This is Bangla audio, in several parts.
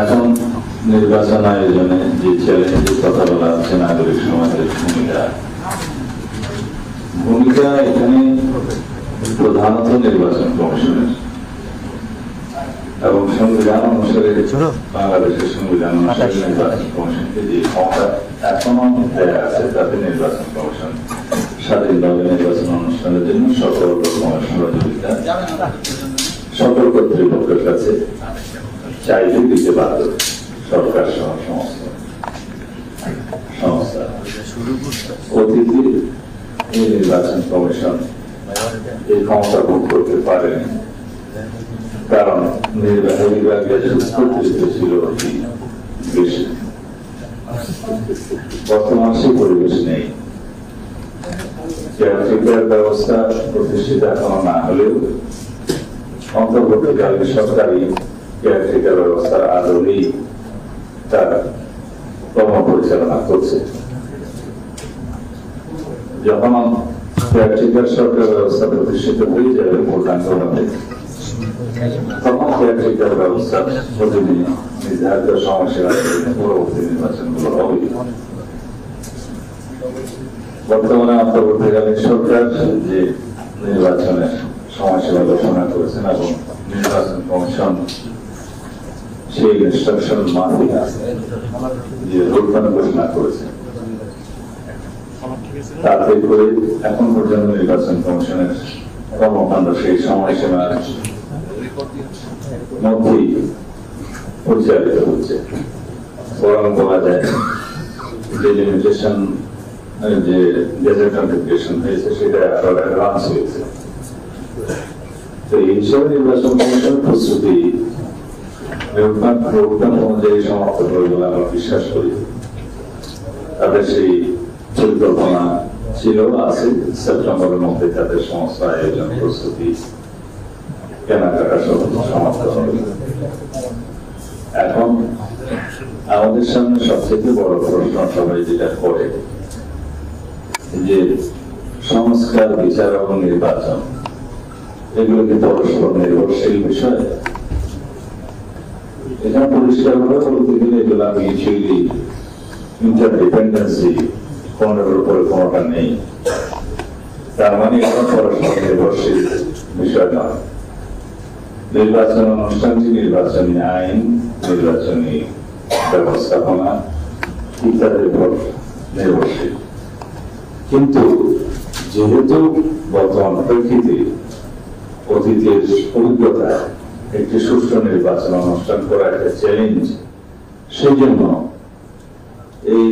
এখন নির্বাচন আয়োজনে যে চ্যালেঞ্জের কথা বলা হচ্ছে নাগরিক সমাজের ভূমিকা এখানে প্রধানত নির্বাচন কমিশনের এবং সংবিধান অনুসারে বাংলাদেশের সংবিধান অনুসারে নির্বাচন কমিশনকে যে ক্ষমতা এখনো দেয়া আছে তাতে নির্বাচন কমিশন স্বাধীনভাবে নির্বাচন অনুষ্ঠানের জন্য সকল রকমের সহযোগিতা সকল কর্তৃপক্ষের কাছে চাইলে দিতে বাধ্য সরকার সহ সমস্ত সংস্থা। অতীতে এই নির্বাচন কমিশন এই ক্ষমতা ভোগ করতে পারেনি, কারণ নির্বাহী বিভাগের কর্তৃত্ব ছিল অতি বেশি। বর্তমান সে পরিবেশ নেই। কেয়ারটেকার ব্যবস্থা প্রতিষ্ঠিত এখনো না হলেও অন্তর্বর্তীকালীন সরকারি কেয়ারটেকার ব্যবস্থার আদলেই তার কর্ম পরিচালনা করছে। যখন কেয়ারটেকার সরকার ব্যবস্থা প্রতিষ্ঠিত হয়ে যাবে পূর্ণাঙ্গভাবে, তখন কেয়ারটেকার ব্যবস্থার প্রতিদিন নির্ধারিত সমস্যা পরবর্তী নির্বাচনগুলো হবে। বর্তমানে অন্তর্বর্তীকালীন সরকার যে নির্বাচনের সময়সীমা ঘোষণা করেছেন এবং নির্বাচন কমিশন সেই ইনস্ট্রাকশন মাফিক যে রোডম্যাপ ঘোষণা করেছে, তাতে করে এখন পর্যন্ত নির্বাচন কমিশনের কর্মকাণ্ড সেই সময়সীমার মধ্যেই পরিচালিত হচ্ছে। বরং বলা যায় যে লিমিটেশন যে গেজেট নোটিফিকেশন হয়েছে সেটা আরো অ্যাডভান্স হয়েছে। তো এই হিসাবে নির্বাচন কমিশন প্রস্তুতি অনুযায়ী সমাপ্ত হবে বলে আমরা বিশ্বাস করি। তাদের সেই পরিকল্পনা ছিল, আছে। সেপ্টেম্বরের মধ্যে তাদের সমস্ত আয়োজন প্রস্তুতি কেনাকাটা সব সমাপ্ত হবে। এখন আমাদের সামনে সবচেয়ে বড় প্রশ্ন সবাই যেটা করে যে সংস্কার, বিচার এবং নির্বাচন এগুলো কি পরস্পর নির্ভরশীল বিষয়? এটা পরিষ্কার ভাবে বলতে গেলে এগুলো মিউচুয়ালি ইন্টারডিপেন্ডেন্সি, কোনটার উপরে কোনটা নেই। তার মানে এখন পরস্পর নির্ভরশীল বিষয় নয়। নির্বাচন অনুষ্ঠানটি নির্বাচনী আইন, নির্বাচনী ব্যবস্থাপনা ইত্যাদির উপর নির্ভরশীল। কিন্তু যেহেতু বর্তমান প্রেক্ষিতে অতীতের অভিজ্ঞতা একটি সুষ্ঠু নির্বাচন অনুষ্ঠান করা একটা চ্যালেঞ্জ, সেই জন্য এই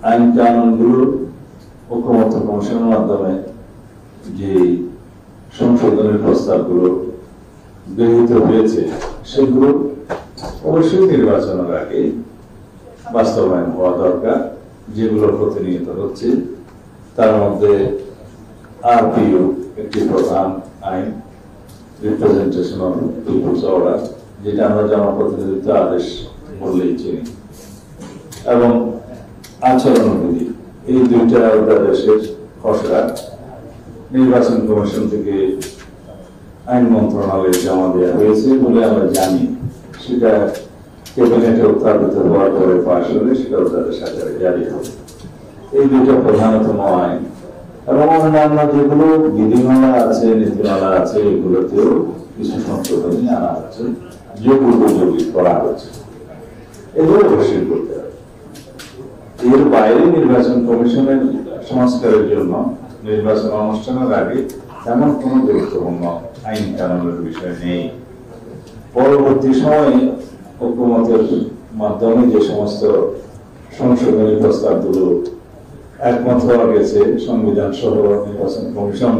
আইন কানুনগুলো ঐক্যমত্য কমিশনের মাধ্যমে যে সংশোধনের প্রস্তাবগুলো গৃহীত হয়েছে সেগুলো অবশ্যই নির্বাচনের আগে বাস্তবায়ন হওয়া দরকার। যেগুলো প্রতিনিয়ত হচ্ছে তার মধ্যে আরপিও একটি প্রধান আইন, রিপ্রেজেন্টেশন অফ পিপলস অর্ডার, যেটা আমরা জনপ্রতিনিধিত্ব আদেশ বললেই চিনি, এবং আচরণবিধি, এই দুইটা অধ্যাদেশের খসড়া নির্বাচন কমিশন থেকে আইন মন্ত্রণালয়ে জমা দেওয়া হয়েছে বলে আমরা জানি। সেটা ক্যাবিনেটে উত্থাপিত হওয়ার পরে পাশ হলে সেটা অধ্যাদেশ আকারে জারি হবে। এই দুইটা প্রধানতম আইন এবং অন্যান্য যেগুলো বিধিমালা আছে, নীতিমালা আছে, এগুলোতেও কিছু সংশোধনী আনা হচ্ছে, যোগ উপযোগী করা হচ্ছে। এগুলো অবশ্যই করতে হবে। এর বাইরে নির্বাচন কমিশনের সংস্কারের জন্য নির্বাচন অনুষ্ঠানের আগে এমন কোন গুরুত্বপূর্ণ আইন কানুনের বিষয় নেই। পরবর্তী সময়ে ঐক্যমতের মাধ্যমে যে সমস্ত সংশোধনী প্রস্তাবগুলো একমত হওয়া গেছে, সংবিধান সহ নির্বাচন কমিশন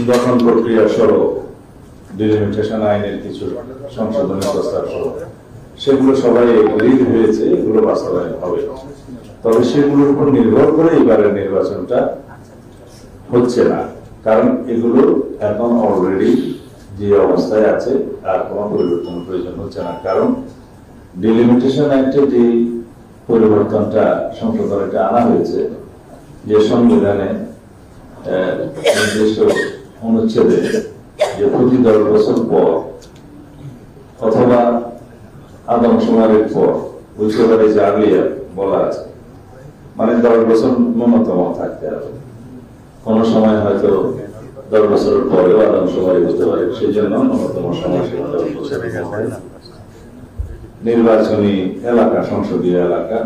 গঠন প্রক্রিয়া সহ ডিলিমিটেশন আইনের কিছু সংশোধনী প্রস্তাব সহ, সেগুলো সবাই এগ্রিড হয়েছে, এগুলো বাস্তবায়ন হবে। তবে সেগুলোর উপর নির্ভর করে এবারের নির্বাচনটা হচ্ছে না, কারণ এগুলো এখন অলরেডি যে অবস্থায় আছে আর কোনো পরিবর্তনের প্রয়োজন হচ্ছে না। কারণ ডিলিমিটেশন অ্যাক্টে যে পরিবর্তনটা, সংশোধনটা আনা হয়েছে, যে সংবিধানে নির্দিষ্ট অনুচ্ছেদে যে প্রতি 10 বছর পর অথবা আদমশুমারির পর উচ্চবারে জার্লিয়া বলা আছে, মানে 10 বছর ন্যূনতম থাকতে হবে। কোন সময় হয়তো 10 বছরের পরেও আদমশুমারি হতে পারে, সেই জন্য ন্যূনতম সময় 10 বছর। নির্বাচনী এলাকা, সংসদীয় এলাকা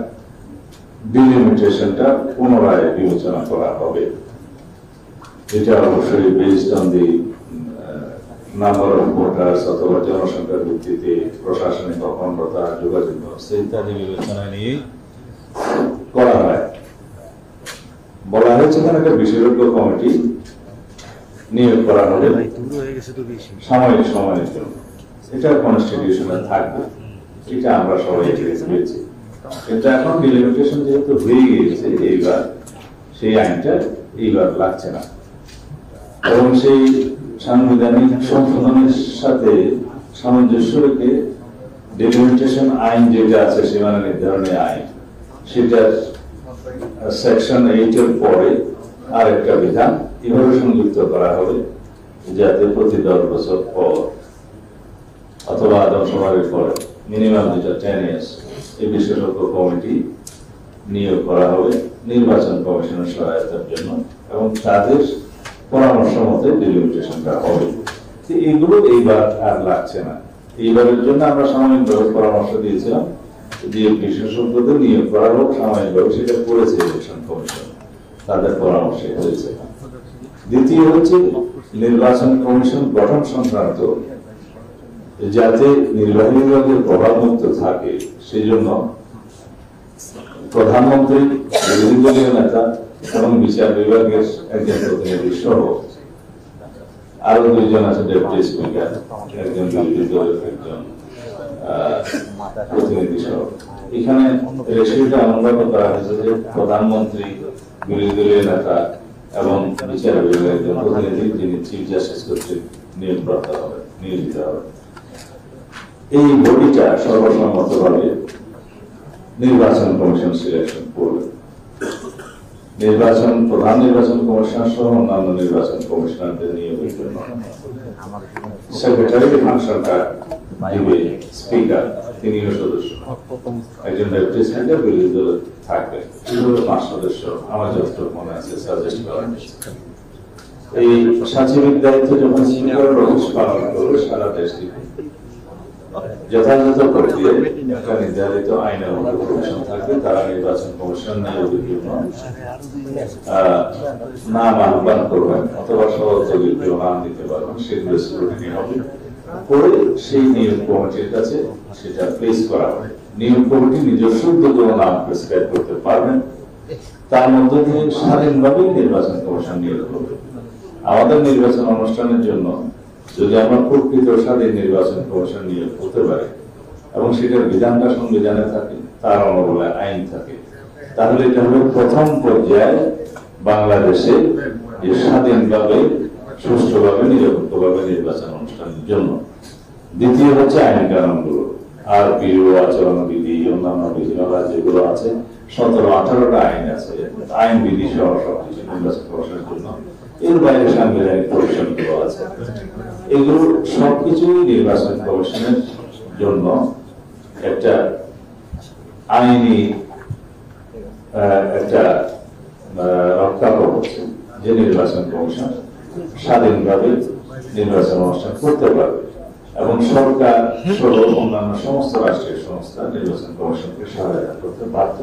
ডিলিমিটেশনটা পুনরায় বিবেচনা করা হবে। এটা অবশ্যই based on the number of voters অথবা জনসংখ্যার ভিত্তিতে প্রশাসনিক অখণ্ডতা, যোগাযোগ ব্যবস্থা ইত্যাদি বিবেচনায় নিয়ে করা হয়। বলা হয়েছে এখানে একটা বিশেষজ্ঞ কমিটি নিয়োগ করা হবে সাময়িক সময়ের জন্য। এটা কনস্টিটিউশনে থাকবে, এটা আমরা সবাই পেয়েছি। কিন্তু এখন ডিলিমিটেশন যেহেতু হয়ে গিয়েছে, এইবার সেই আইনটা এইবার লাগছে না, এবং সেই সাংবিধানিক সংশোধনের সাথে সামঞ্জস্য রেখে ডিলিমিটেশন আইন যেটা আছে, সীমানা নির্ধারণী আইন, সেটার সেকশন 8 এর পরে আর একটা বিধান এভাবে সংযুক্ত করা হবে, যাতে প্রতি 10 বছর পর অথবা আদমশুমারির পরে মিনিমাম যেটা 10 ইয়ার্স এই বিশেষজ্ঞ কমিটি নিয়োগ করা হবে নির্বাচন কমিশনের সহায়তার জন্য, এবং তাদের পরামর্শ মতে ডিলিমিটেশনটা হবে। এইগুলো এইবার আর লাগছে না। এইবারের জন্য আমরা সাময়িকভাবে পরামর্শ দিয়েছিলাম যে বিশেষজ্ঞদের নিয়োগ করা হোক সাময়িকভাবে, সেটা করেছে ইলেকশন কমিশন, তাদের পরামর্শে হয়েছে। দ্বিতীয় হচ্ছে নির্বাচন কমিশন গঠন সংক্রান্ত, যাতে নির্বাহী বিভাগের প্রভাবমুক্ত থাকে সেই জন্য প্রধানমন্ত্রী, বিরোধী দলীয় নেতা এবং বিচার বিভাগের একজন প্রতিনিধি সহ আরো 2 জন আছে, ডেপুটি স্পিকার, একজন বিরোধী দলের একজন প্রতিনিধি সহ। এখানে রেশিওটা এমনভাবে করা হয়েছে যে প্রধানমন্ত্রী, বিরোধী দলীয় নেতা এবং বিচার বিভাগের একজন প্রতিনিধি, যিনি চিফ জাস্টিস কর্তৃক নিয়োজিত হবে। এই বডিটা সর্বসম্মতভাবে নির্বাচন কমিশন সিলেকশন করবে। প্রধান নির্বাচন কমিশনার সহ অন্যান্য নির্বাচন কমিশনারদের নিয়োগের জন্য সেক্রেটারি ফাংশনটা দিবে স্পিকার, তিনিও সদস্য, একজন ডেপুটি স্পিকার বিরোধী দলে থাকবে। 5 সদস্য আমার যতটুকু মনে আছে সাজেস্ট করা হয়েছে। এই সচিবের দায়িত্ব যখন সিনিয়র অফিস পালন করবে সারা দেশটি যথাযথ প্রক্রিয়ায় একটা নির্ধারিত আইনের মধ্যে কমিশন থাকবে, তারা নির্বাচন কমিশন নিয়োগের জন্য নাম আহ্বান করবেন অথবা সহযোগীর কেউ নাম দিতে পারবেন, সেগুলো স্ক্রুটিনি হবে, করে সেই নিয়োগ কমিটির কাছে সেটা প্লেস করা হবে। নিয়োগ কমিটি নিজস্ব উদ্যোগে নাম প্রেসক্রাইব করতে পারবেন, তার মধ্যে দিয়ে স্বাধীনভাবে নির্বাচন কমিশন নিয়োগ করবে। আমাদের নির্বাচন অনুষ্ঠানের জন্য যদি আমরা প্রকৃত স্বাধীন নির্বাচন কমিশন নিয়োগ করতে পারি এবং সেটার বিধানটা সংবিধানে থাকে, তার অনুকূলে আইন থাকে, তাহলে এটা হলো প্রথম পর্যায়ে বাংলাদেশে যে স্বাধীনভাবে, সুষ্ঠুভাবে, নিরপেক্ষভাবে নির্বাচন অনুষ্ঠানের জন্য। দ্বিতীয় হচ্ছে আইন কানুনগুলো, আরপিও, আচরণ বিধি, অন্যান্য বিধিমালা যেগুলো আছে, 17-18টা আইন আছে, আইন বিধি সহ সবকিছু নির্বাচন কমিশনের জন্য। এর বাইরে সাংবিধানিক প্রভিশনগুলো আছে, এগুলো সবকিছুই নির্বাচন কমিশনের জন্য একটা আইনি একটা রক্ষা কবচ, যে নির্বাচন কমিশন স্বাধীনভাবে নির্বাচন অনুষ্ঠান করতে পারবে, এবং সরকার সহ অন্যান্য সমস্ত রাষ্ট্রীয় সংস্থা নির্বাচন কমিশনকে সহায়তা করতে বাধ্য।